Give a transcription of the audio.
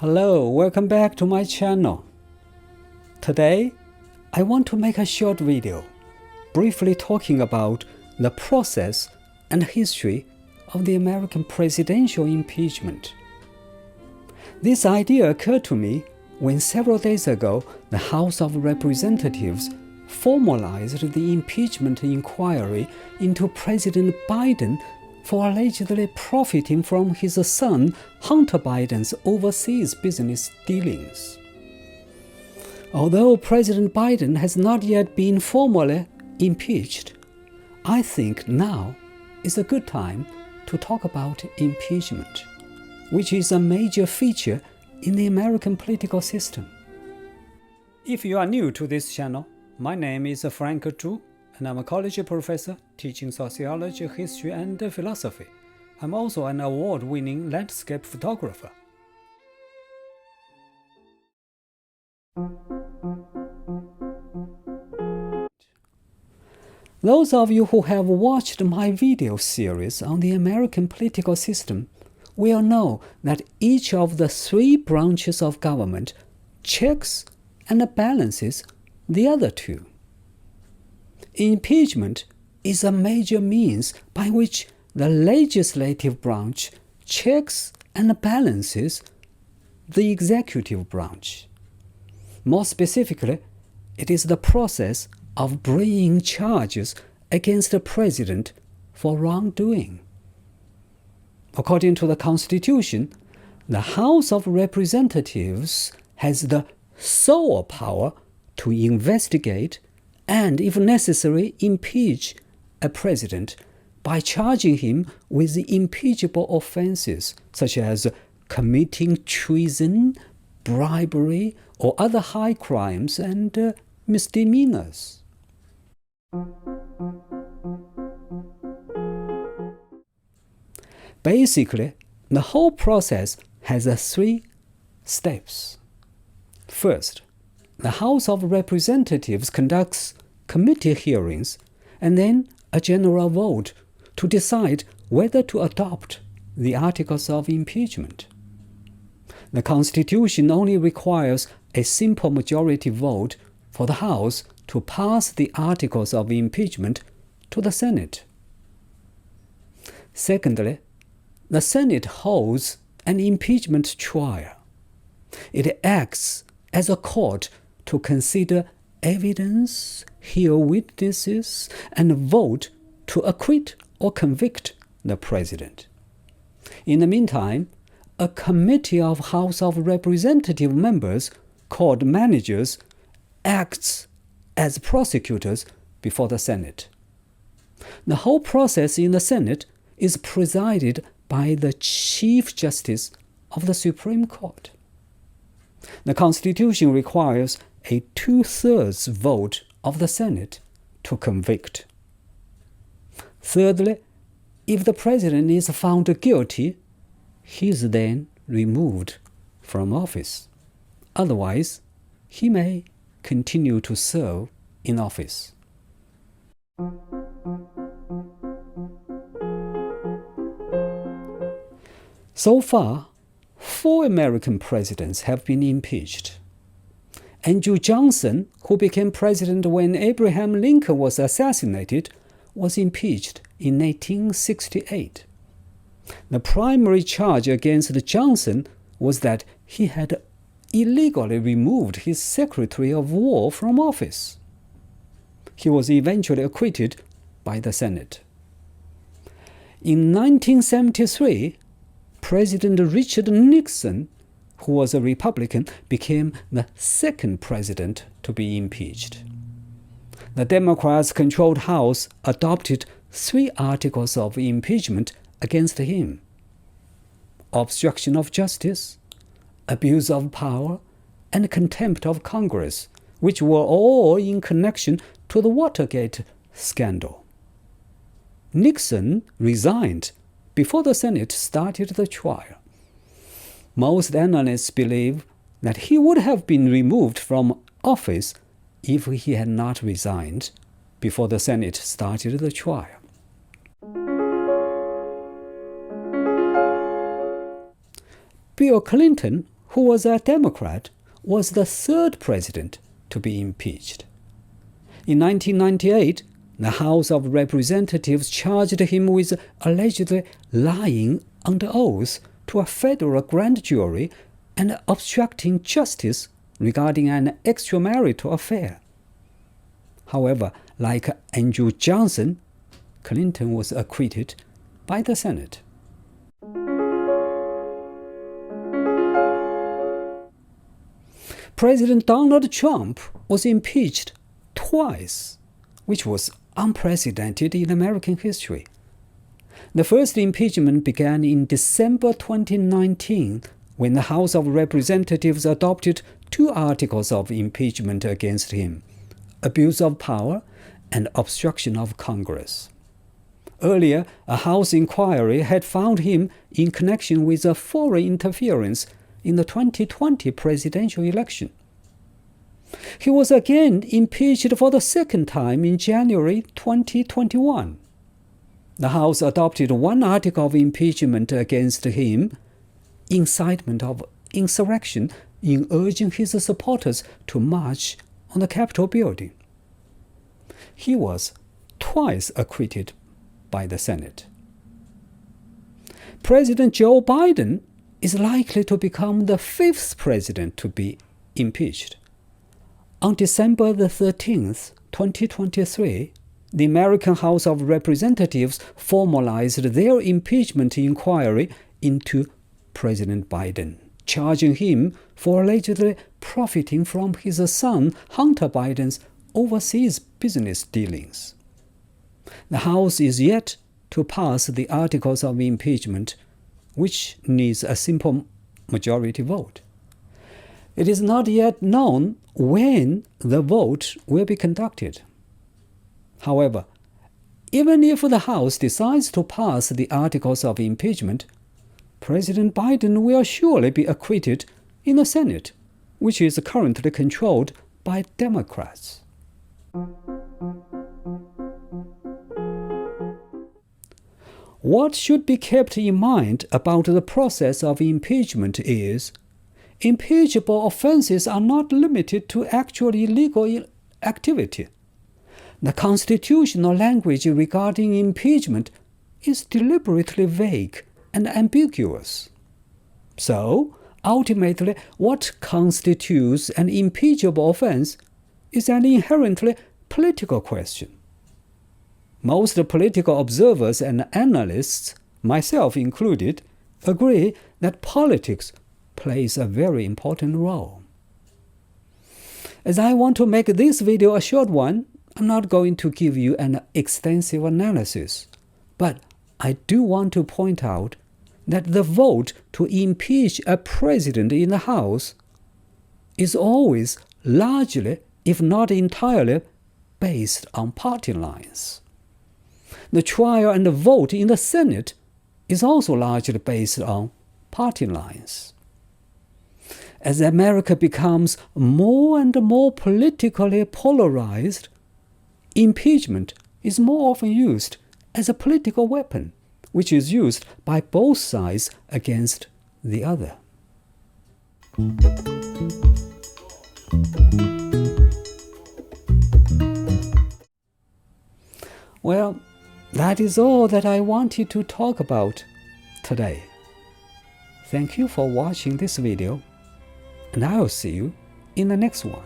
Hello, welcome back to my channel. Today, I want to make a short video, briefly talking about the process and history of the American presidential impeachment. This idea occurred to me when several days ago the House of Representatives formalized the impeachment inquiry into President Biden for allegedly profiting from his son Hunter Biden's overseas business dealings. Although President Biden has not yet been formally impeached, I think now is a good time to talk about impeachment, which is a major feature in the American political system. If you are new to this channel, my name is Frank Zhu, and I'm a college professor teaching sociology, history, and philosophy. I'm also an award-winning landscape photographer. Those of you who have watched my video series on the American political system will know that each of the three branches of government checks and balances the other two. Impeachment is a major means by which the legislative branch checks and balances the executive branch. More specifically, it is the process of bringing charges against the president for wrongdoing. According to the Constitution, the House of Representatives has the sole power to investigate and, if necessary, impeach a president by charging him with impeachable offenses such as committing treason, bribery, or other high crimes and misdemeanors. Basically, the whole process has three steps. First, the House of Representatives conducts committee hearings and then a general vote to decide whether to adopt the articles of impeachment. The Constitution only requires a simple majority vote for the House to pass the articles of impeachment to the Senate. Secondly, the Senate holds an impeachment trial. It acts as a court to consider evidence, hear witnesses, and vote to acquit or convict the president. In the meantime, a committee of House of Representative members, called managers, acts as prosecutors before the Senate. The whole process in the Senate is presided by the Chief Justice of the Supreme Court. The Constitution requires a 2/3 vote of the Senate to convict. Thirdly, if the president is found guilty, he is then removed from office. Otherwise, he may continue to serve in office. So far, 4 American presidents have been impeached. Andrew Johnson, who became president when Abraham Lincoln was assassinated, was impeached in 1868. The primary charge against Johnson was that he had illegally removed his Secretary of War from office. He was eventually acquitted by the Senate. In 1973, President Richard Nixon, who was a Republican, became the second president to be impeached. The Democrats-controlled House adopted 3 articles of impeachment against him: obstruction of justice, abuse of power, and contempt of Congress, which were all in connection to the Watergate scandal. Nixon resigned before the Senate started the trial. Most analysts believe that he would have been removed from office if he had not resigned before the Senate started the trial. Bill Clinton, who was a Democrat, was the third president to be impeached. In 1998, the House of Representatives charged him with allegedly lying under oath to a federal grand jury and obstructing justice regarding an extramarital affair. However, like Andrew Johnson, Clinton was acquitted by the Senate. President Donald Trump was impeached twice, which was unprecedented in American history. The first impeachment began in December 2019 when the House of Representatives adopted 2 articles of impeachment against him: abuse of power and obstruction of Congress. Earlier, a House inquiry had found him in connection with a foreign interference in the 2020 presidential election. He was again impeached for the second time in January 2021. The House adopted 1 article of impeachment against him: incitement of insurrection in urging his supporters to march on the Capitol building. He was twice acquitted by the Senate. President Joe Biden is likely to become the 5th president to be impeached. On December 13th, 2023, the American House of Representatives formalized their impeachment inquiry into President Biden, charging him for allegedly profiting from his son Hunter Biden's overseas business dealings. The House is yet to pass the articles of impeachment, which needs a simple majority vote. It is not yet known when the vote will be conducted. However, even if the House decides to pass the articles of impeachment, President Biden will surely be acquitted in the Senate, which is currently controlled by Democrats. What should be kept in mind about the process of impeachment is, impeachable offenses are not limited to actual illegal activity. The constitutional language regarding impeachment is deliberately vague and ambiguous. So, ultimately, what constitutes an impeachable offense is an inherently political question. Most political observers and analysts, myself included, agree that politics plays a very important role. As I want to make this video a short one, I'm not going to give you an extensive analysis, but I do want to point out that the vote to impeach a president in the House is always largely, if not entirely, based on party lines. The trial and the vote in the Senate is also largely based on party lines. As America becomes more and more politically polarized, impeachment is more often used as a political weapon, which is used by both sides against the other. Well, that is all that I wanted to talk about today. Thank you for watching this video, and I'll see you in the next one.